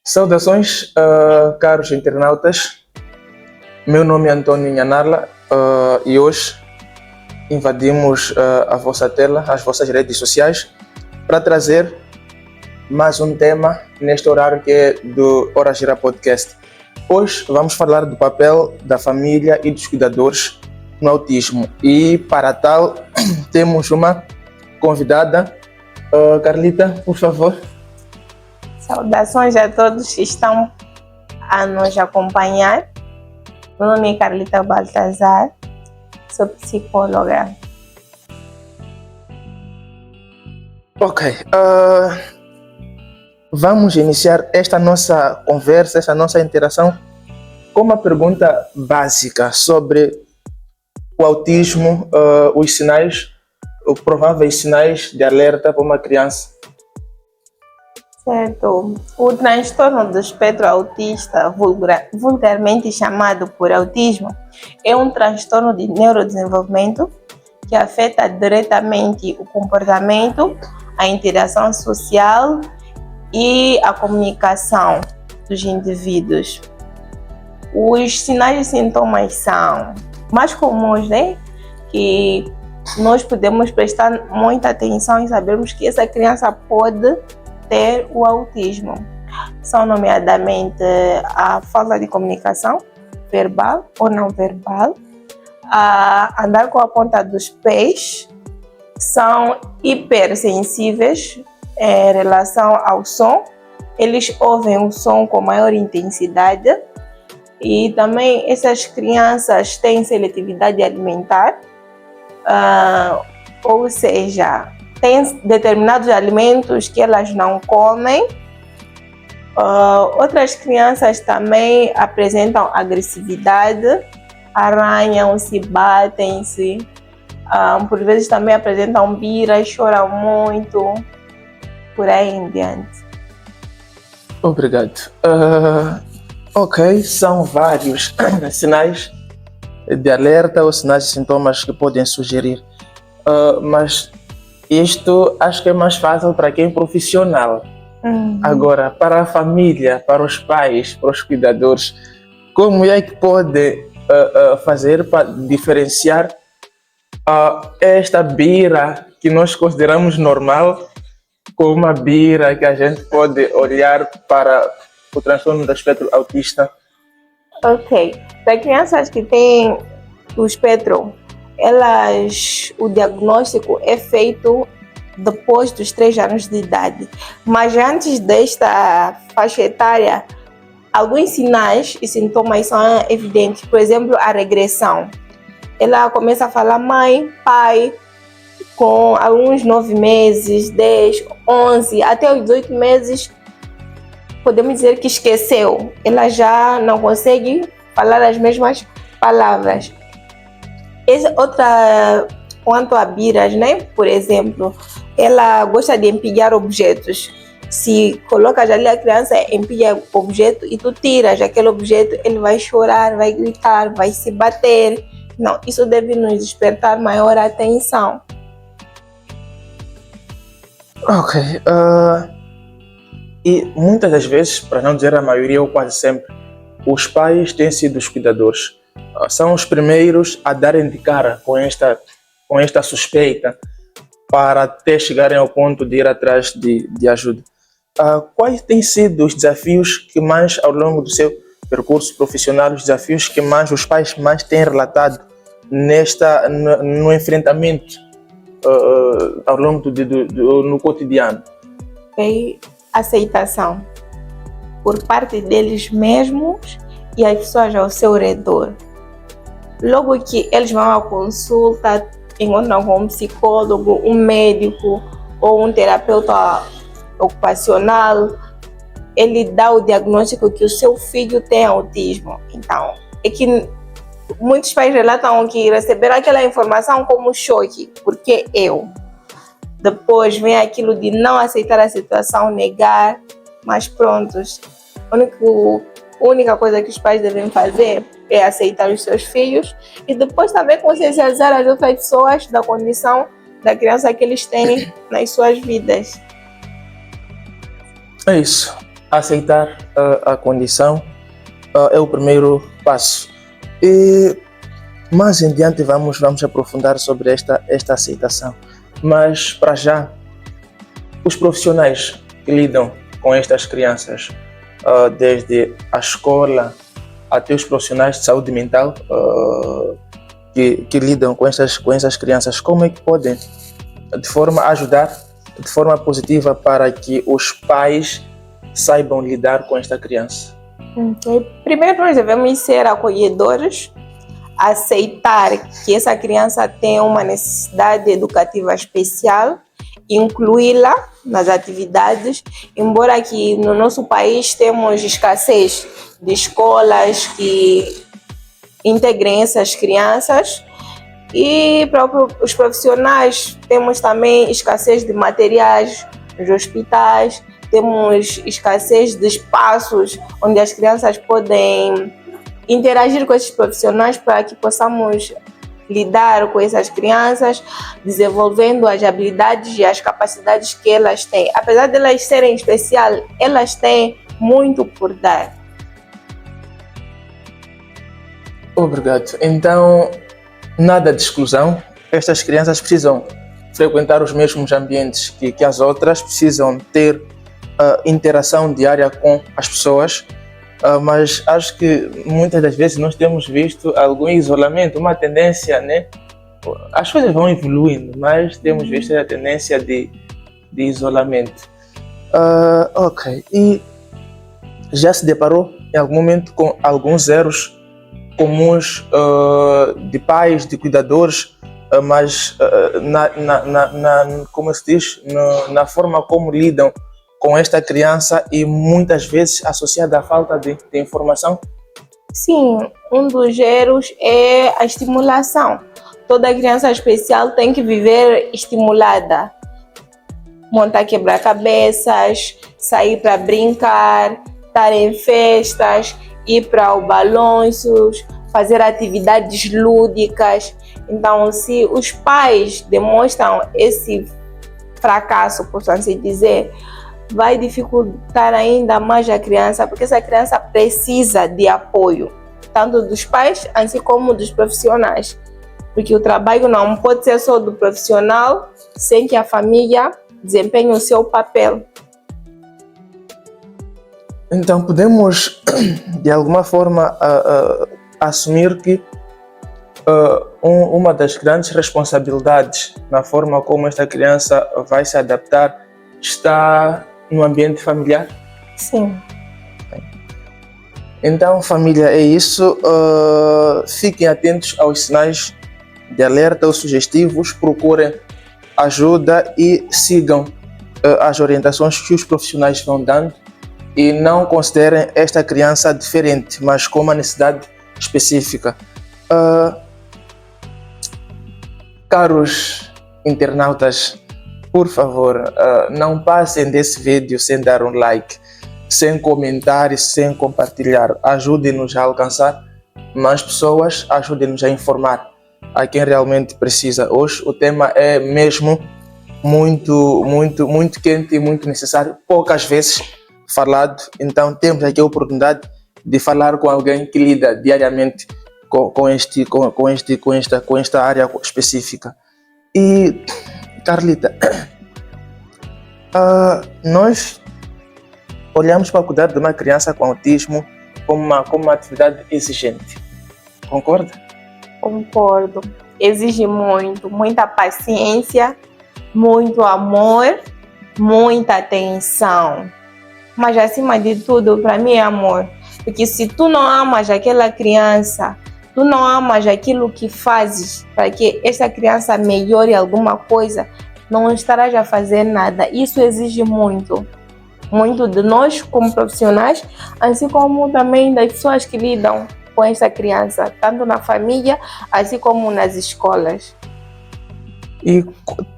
Saudações, caros internautas. Meu nome é Antônio Nhanarla e hoje invadimos a vossa tela, as vossas redes sociais, para trazer mais um tema neste horário que é do Hora Gira Podcast. Hoje vamos falar do papel da família e dos cuidadores no autismo e para tal temos uma convidada. Carlita, por favor. Saudações a todos que estão a nos acompanhar. Meu nome é Carlita Baltazar, sou psicóloga. Ok, vamos iniciar esta nossa conversa, esta nossa interação com uma pergunta básica sobre o autismo, os sinais, os prováveis sinais de alerta para uma criança. Certo. O transtorno do espectro autista, vulgarmente chamado por autismo, é um transtorno de neurodesenvolvimento que afeta diretamente o comportamento, a interação social e a comunicação dos indivíduos. Os sinais e sintomas são mais comuns, né? Que nós podemos prestar muita atenção e sabermos que essa criança pode ter o autismo. São nomeadamente a falta de comunicação verbal ou não verbal, a andar com a ponta dos pés, são hipersensíveis em relação ao som, eles ouvem o som com maior intensidade e também essas crianças têm seletividade alimentar, ou seja, tem determinados alimentos que elas não comem. Outras crianças também apresentam agressividade, arranham-se, batem-se, por vezes também apresentam birra, choram muito, por aí em diante. Obrigado. Ok, são vários sinais de alerta ou sinais e sintomas que podem sugerir, mas isto acho que é mais fácil para quem é profissional. Agora, para a família, para os pais, para os cuidadores, como é que pode fazer para diferenciar esta birra que nós consideramos normal com uma birra que a gente pode olhar para o transtorno do espectro autista? Ok. Para crianças que têm o espectro, o diagnóstico é feito depois dos 3 anos de idade. Mas antes desta faixa etária, alguns sinais e sintomas são evidentes. Por exemplo, a regressão. Ela começa a falar mãe, pai, com alguns 9 meses, 10, 11, até os 18 meses, podemos dizer que esqueceu. Ela já não consegue falar as mesmas palavras. Quanto a birras, né? Por exemplo, ela gosta de empilhar objetos. Se colocas ali a criança, empilha o objeto e tu tiras aquele objeto, ele vai chorar, vai gritar, vai se bater. Não, isso deve nos despertar maior atenção. Ok. E muitas das vezes, para não dizer a maioria ou quase sempre, os pais têm sido os cuidadores. São os primeiros a darem de cara com esta suspeita para até chegarem ao ponto de ir atrás de ajuda. Quais têm sido os desafios que mais, ao longo do seu percurso profissional, os desafios que mais os pais mais têm relatado no enfrentamento ao longo no cotidiano? É aceitação por parte deles mesmos e as pessoas ao seu redor. Logo que eles vão à consulta, encontram com um psicólogo, um médico ou um terapeuta ocupacional, ele dá o diagnóstico que o seu filho tem autismo. Então, é que muitos pais relatam que receberam aquela informação como choque, porque eu. Depois vem aquilo de não aceitar a situação, negar, mas prontos. A única coisa que os pais devem fazer é aceitar os seus filhos e depois também consciencializar as outras pessoas da condição da criança que eles têm nas suas vidas. É isso. aceitar a condição é o primeiro passo. E mais em diante vamos aprofundar sobre esta aceitação. Mas, para já, os profissionais que lidam com estas crianças, desde a escola até os profissionais de saúde mental que lidam com essas crianças, como é que podem, de forma a ajudar, de forma positiva, para que os pais saibam lidar com esta criança? Primeiro, nós devemos ser acolhedores, aceitar que essa criança tem uma necessidade educativa especial, incluí-la nas atividades, embora aqui no nosso país temos escassez de escolas que integrem essas crianças, e para os profissionais temos também escassez de materiais nos hospitais, temos escassez de espaços onde as crianças podem interagir com esses profissionais para que possamos lidar com essas crianças, desenvolvendo as habilidades e as capacidades que elas têm. Apesar de elas serem especiais, elas têm muito por dar. Obrigado. Então, nada de exclusão. Estas crianças precisam frequentar os mesmos ambientes que as outras, precisam ter interação diária com as pessoas, mas acho que muitas das vezes nós temos visto algum isolamento, uma tendência, né? As coisas vão evoluindo, mas temos visto a tendência de isolamento. Ok. E já se deparou em algum momento com alguns erros comuns de pais, de cuidadores, mas como se diz, na forma como lidam com esta criança e muitas vezes associada à falta de informação? Sim, um dos erros é a estimulação. Toda criança especial tem que viver estimulada. Montar quebra-cabeças, sair para brincar, estar em festas, ir para os balanços, fazer atividades lúdicas. Então, se os pais demonstram esse fracasso, por assim dizer, vai dificultar ainda mais a criança, porque essa criança precisa de apoio, tanto dos pais, assim como dos profissionais. Porque o trabalho não pode ser só do profissional, sem que a família desempenhe o seu papel. Então, podemos, de alguma forma, assumir que uma das grandes responsabilidades na forma como esta criança vai se adaptar está no ambiente familiar? Sim. Então, família, é isso. Fiquem atentos aos sinais de alerta ou sugestivos, procurem ajuda e sigam as orientações que os profissionais vão dando e não considerem esta criança diferente, mas com uma necessidade específica. Caros internautas, por favor, não passem desse vídeo sem dar um like, sem comentar e sem compartilhar. Ajudem-nos a alcançar mais pessoas, ajudem-nos a informar a quem realmente precisa. Hoje o tema é mesmo muito quente e muito necessário, poucas vezes falado, então temos aqui a oportunidade de falar com alguém que lida diariamente com esta área específica. E Carlita, nós olhamos para cuidar de uma criança com autismo como uma atividade exigente, concorda? Concordo. Exige muita paciência, muito amor, muita atenção. Mas acima de tudo, para mim é amor. Porque se tu não amas aquela criança, tu não amas aquilo que fazes para que essa criança melhore alguma coisa, não estarás a fazer nada. Isso exige muito de nós como profissionais, assim como também das pessoas que lidam com essa criança, tanto na família, assim como nas escolas. E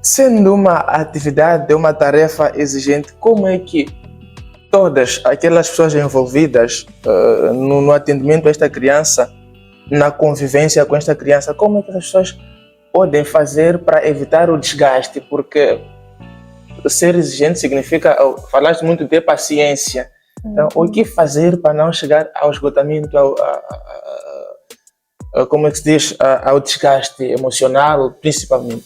sendo uma atividade, uma tarefa exigente, como é que todas aquelas pessoas envolvidas no atendimento a esta criança, na convivência com esta criança, como é que as pessoas podem fazer para evitar o desgaste? Porque ser exigente significa, falaste muito de paciência, Então, o que fazer para não chegar ao esgotamento, como é que se diz, ao desgaste emocional, principalmente?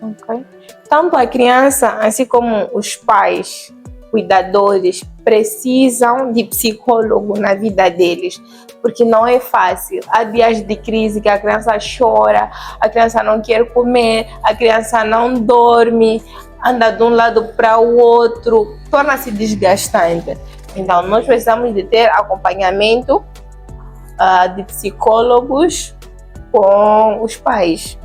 Ok. Tanto a criança, assim como os pais, cuidadores, precisam de psicólogo na vida deles, porque não é fácil. Há dias de crise que a criança chora, a criança não quer comer, a criança não dorme, anda de um lado para o outro, torna-se desgastante. Então, nós precisamos de ter acompanhamento de psicólogos com os pais.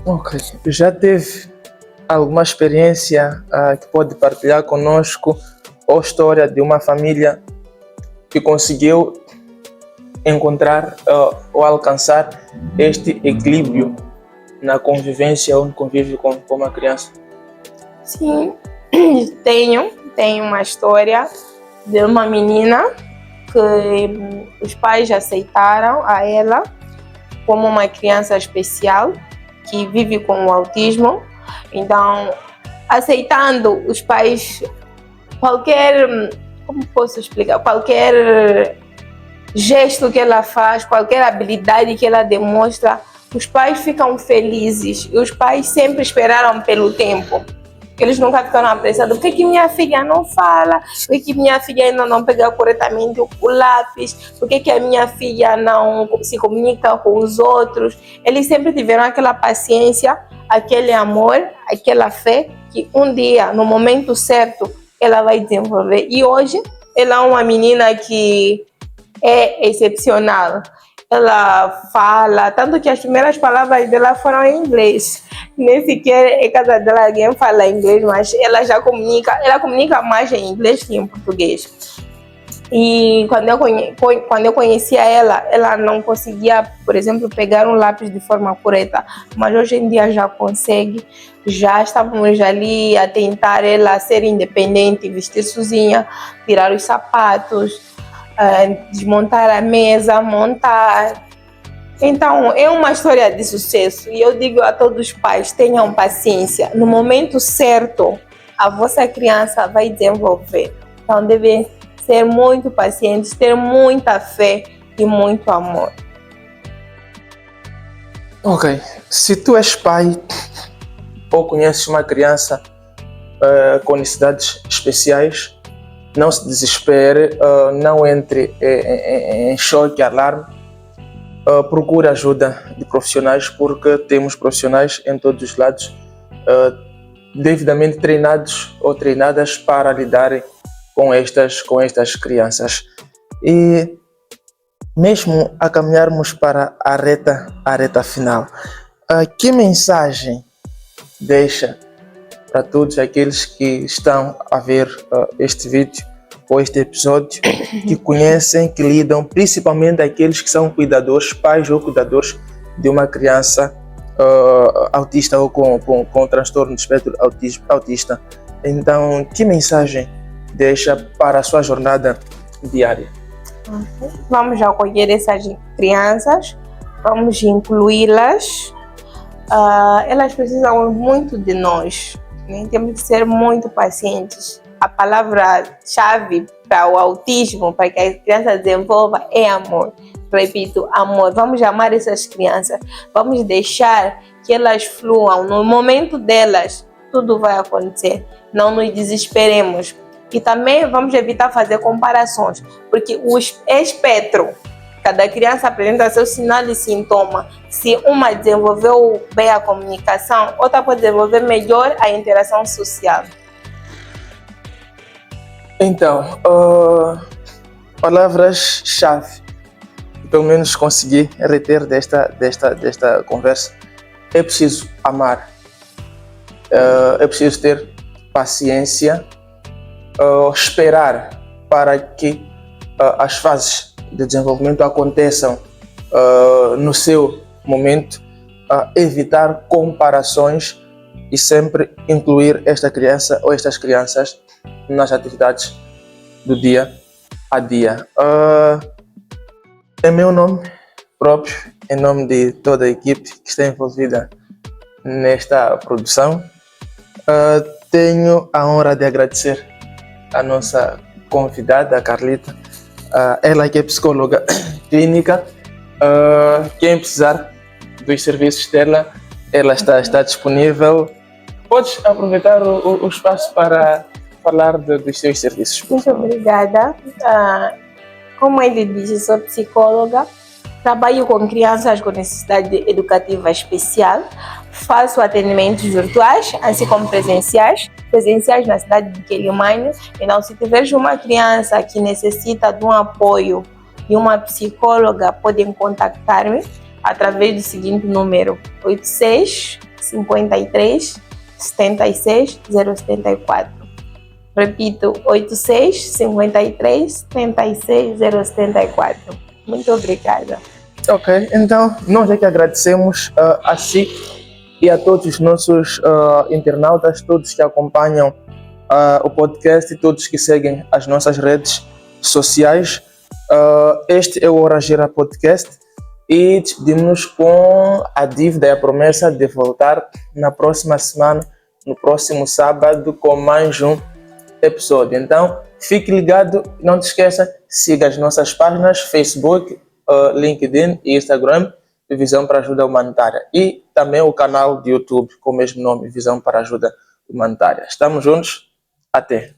Ok. Já teve alguma experiência que pode partilhar conosco ou história de uma família que conseguiu encontrar ou alcançar este equilíbrio na convivência ou no convívio com uma criança? Sim, tenho uma história de uma menina que os pais aceitaram a ela como uma criança especial que vive com o autismo. Então, aceitando os pais, como posso explicar, qualquer gesto que ela faz, qualquer habilidade que ela demonstra, os pais ficam felizes e os pais sempre esperaram pelo tempo. Eles nunca ficaram apressados. Por que minha filha não fala? Por que minha filha ainda não pega corretamente o lápis? Por que a minha filha não se comunica com os outros? Eles sempre tiveram aquela paciência, aquele amor, aquela fé que um dia, no momento certo, ela vai desenvolver. E hoje, ela é uma menina que é excepcional. Ela fala, tanto que as primeiras palavras dela foram em inglês. Nem sequer em casa dela alguém fala inglês, mas ela comunica mais em inglês que em português. E quando eu conhecia ela não conseguia, por exemplo, pegar um lápis de forma correta, mas hoje em dia já consegue. Já estamos ali a tentar ela ser independente, vestir sozinha, tirar os sapatos, desmontar a mesa, montar. Então, é uma história de sucesso e eu digo a todos os pais, tenham paciência. No momento certo, a vossa criança vai desenvolver. Então, devem ser muito pacientes, ter muita fé e muito amor. Ok. Se tu és pai ou conheces uma criança com necessidades especiais, não se desespere, não entre em choque, alarme. Procure ajuda de profissionais, porque temos profissionais em todos os lados devidamente treinados ou treinadas para lidarem com estas crianças. E mesmo a caminharmos para a reta final, que mensagem deixa para todos aqueles que estão a ver este vídeo ou este episódio, que conhecem, que lidam, principalmente aqueles que são cuidadores, pais ou cuidadores de uma criança autista ou com transtorno de espectro autista? Então, que mensagem deixa para a sua jornada diária? Vamos acolher essas crianças, vamos incluí-las. Elas precisam muito de nós, né? Temos que ser muito pacientes. A palavra-chave para o autismo, para que a criança desenvolva, é amor. Repito, amor. Vamos amar essas crianças, vamos deixar que elas fluam. No momento delas, tudo vai acontecer. Não nos desesperemos. E também vamos evitar fazer comparações, porque o espectro, cada criança apresenta seu sinal e sintoma. Se uma desenvolveu bem a comunicação, outra pode desenvolver melhor a interação social. Então, palavras-chave que pelo menos consegui reter desta conversa: é preciso amar, é preciso ter paciência, esperar para que as fases de desenvolvimento aconteçam no seu momento, evitar comparações e sempre incluir esta criança ou estas crianças nas atividades do dia a dia. Em meu nome próprio, em nome de toda a equipe que está envolvida nesta produção, tenho a honra de agradecer a nossa convidada, a Carlita. Ela que é psicóloga clínica. Quem precisar dos serviços dela, ela está disponível. Podes aproveitar o espaço para falar dos seus serviços. Muito obrigada. Como ele diz, eu sou psicóloga, trabalho com crianças com necessidade educativa especial, faço atendimentos virtuais, assim como presenciais na cidade de Quelimane. Então, se tiveres uma criança que necessita de um apoio de uma psicóloga, podem contactar-me através do seguinte número: 86 53 76 074. Repito, 86 53 76 074. Muito obrigada. Ok, então nós é que agradecemos a si e a todos os nossos internautas, todos que acompanham o podcast e todos que seguem as nossas redes sociais. Este é o Hora Gira Podcast e despedimos-nos com a dívida e a promessa de voltar na próxima semana, no próximo sábado, com mais um episódio. Então, fique ligado, não te esqueça, siga as nossas páginas Facebook, LinkedIn e Instagram, Visão para Ajuda Humanitária, e também o canal de YouTube com o mesmo nome, Visão para Ajuda Humanitária. Estamos juntos, até!